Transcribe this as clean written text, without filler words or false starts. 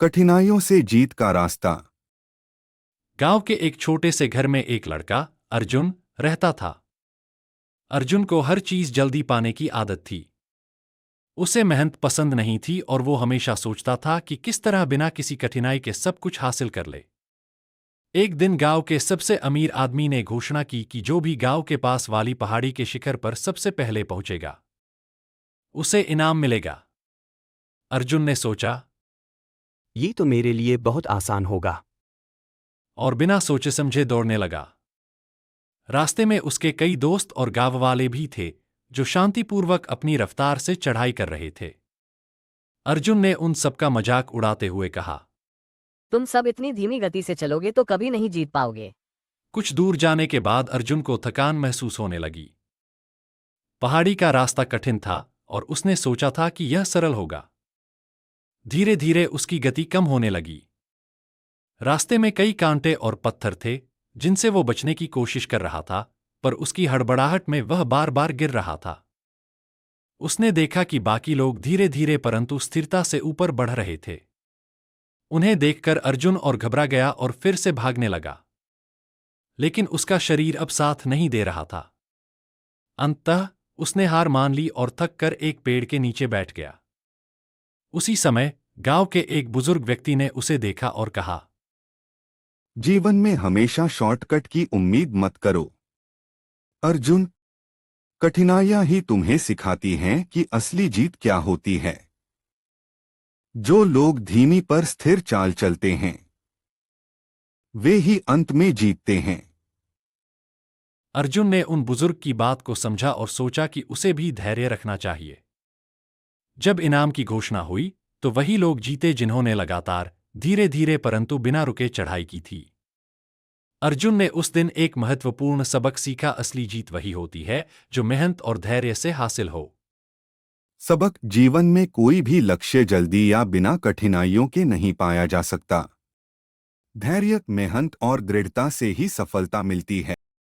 कठिनाइयों से जीत का रास्ता। गांव के एक छोटे से घर में एक लड़का अर्जुन रहता था। अर्जुन को हर चीज जल्दी पाने की आदत थी। उसे मेहनत पसंद नहीं थी और वो हमेशा सोचता था कि किस तरह बिना किसी कठिनाई के सब कुछ हासिल कर ले। एक दिन गांव के सबसे अमीर आदमी ने घोषणा की कि जो भी गांव के पास वाली पहाड़ी के शिखर पर सबसे पहले पहुंचेगा उसे इनाम मिलेगा। अर्जुन ने सोचा ये तो मेरे लिए बहुत आसान होगा। और बिना सोचे समझे दौड़ने लगा। रास्ते में उसके कई दोस्त और गांव वाले भी थे जो शांतिपूर्वक अपनी रफ्तार से चढ़ाई कर रहे थे। अर्जुन ने उन सबका मजाक उड़ाते हुए कहा, तुम सब इतनी धीमी गति से चलोगे तो कभी नहीं जीत पाओगे। कुछ दूर जाने के बाद अर्जुन को थकान महसूस होने लगी। पहाड़ी का रास्ता कठिन था और उसने सोचा था कि यह सरल होगा। धीरे धीरे उसकी गति कम होने लगी। रास्ते में कई कांटे और पत्थर थे जिनसे वो बचने की कोशिश कर रहा था, पर उसकी हड़बड़ाहट में वह बार बार गिर रहा था। उसने देखा कि बाकी लोग धीरे धीरे परंतु स्थिरता से ऊपर बढ़ रहे थे। उन्हें देखकर अर्जुन और घबरा गया और फिर से भागने लगा, लेकिन उसका शरीर अब साथ नहीं दे रहा था। अंततः उसने हार मान ली और थक कर एक पेड़ के नीचे बैठ गया। उसी समय गांव के एक बुजुर्ग व्यक्ति ने उसे देखा और कहा, जीवन में हमेशा शॉर्टकट की उम्मीद मत करो अर्जुन। कठिनाइयां ही तुम्हें सिखाती हैं कि असली जीत क्या होती है। जो लोग धीमी पर स्थिर चाल चलते हैं वे ही अंत में जीतते हैं। अर्जुन ने उन बुजुर्ग की बात को समझा और सोचा कि उसे भी धैर्य रखना चाहिए। जब इनाम की घोषणा हुई तो वही लोग जीते जिन्होंने लगातार धीरे धीरे परंतु बिना रुके चढ़ाई की थी। अर्जुन ने उस दिन एक महत्वपूर्ण सबक सीखा, असली जीत वही होती है जो मेहनत और धैर्य से हासिल हो। सबक, जीवन में कोई भी लक्ष्य जल्दी या बिना कठिनाइयों के नहीं पाया जा सकता। धैर्य, मेहनत और दृढ़ता से ही सफलता मिलती है।